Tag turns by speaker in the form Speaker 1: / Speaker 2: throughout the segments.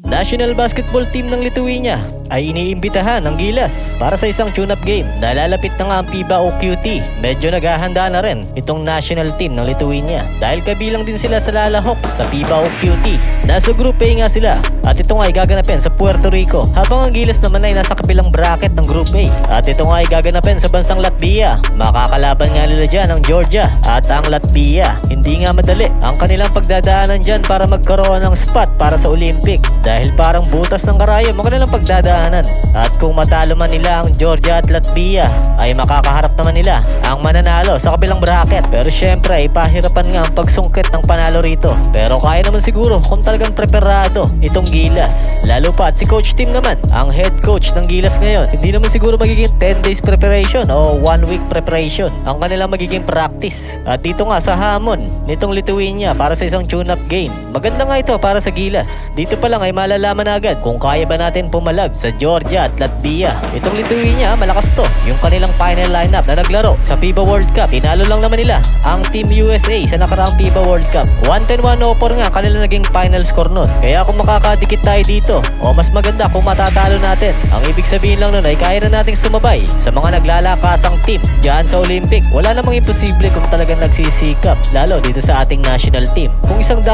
Speaker 1: National basketball team ng Lithuania ay iniimbitahan ng Gilas para sa isang tune-up game. Nalalapit na nga ang FIBA OQT. Medyo naghahanda na rin itong national team ng Lithuania dahil kabilang din sila sa lalahok sa FIBA OQT. Nasa Group A nga sila at ito nga ay gaganapin sa Puerto Rico, habang ang Gilas naman ay nasa kabilang bracket ng Group A at ito nga ay gaganapin sa bansang Latvia. Makakalaban nga nila dyan ang Georgia at ang Latvia. Hindi nga madali ang kanilang pagdadaanan dyan para magkaroon ng spot para sa Olympic dahil parang butas ng karayom ang kanilang pagdadaanan. At kung matalo man nila ang Georgia at Latvia ay makakaharap naman nila ang mananalo sa kabilang bracket. Pero syempre ay pahirapan nga ang pagsungkit ng panalo rito. Pero kaya naman siguro kung talagang preparado itong Gilas. Lalo pa at si Coach Tim naman, ang head coach ng Gilas ngayon, hindi naman siguro magiging 10 days preparation o 1 week preparation ang kanilang magiging practice. At dito nga sa hamon nitong Lithuania para sa isang tune-up game, maganda nga ito para sa Gilas. Dito pa lang ay malalaman agad kung kaya ba natin pumalag sa Georgia at Latvia. Itong Lithuania, malakas to. Yung kanilang final lineup na naglaro sa FIBA World Cup, tinalo lang naman nila ang Team USA sa nakaraang FIBA World Cup. 110-104 nga kanila naging final score nun. Kaya kung makakadikit tayo dito, o mas maganda kung matatalo natin, ang ibig sabihin lang nun ay kaya na nating sumabay sa mga naglalakasang team dyan sa Olympic. Wala namang imposible kung talagang nagsisikap, lalo dito sa ating national team. Kung 100%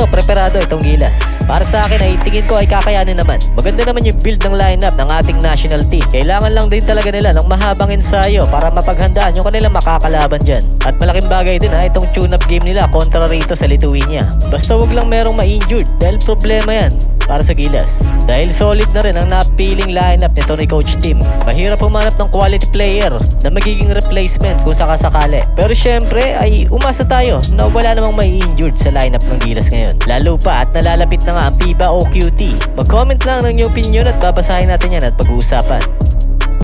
Speaker 1: preparado itong Gilas, para sa akin ay tingin ko ay kakayanin naman. Maganda naman yung build ng lineup ng ating national team. Kailangan lang din talaga nila ng mahabang ensayo para mapaghandaan yung kanilang makakalaban dyan. At malaking bagay din itong tune-up game nila kontra rito sa Lithuania. Basta wag lang merong ma-injured dahil problema yan para sa Gilas. Dahil solid na rin ang napiling lineup nito ni Coach Tim. Mahirap humanap ng quality player na magiging replacement kung sakasakali. Pero syempre ay umasa tayo na wala namang may injured sa lineup ng Gilas ngayon. Lalo pa at nalalapit na nga ang FIBA OQT. Mag-comment lang ng inyong opinion at babasahin natin yan at pag-uusapan.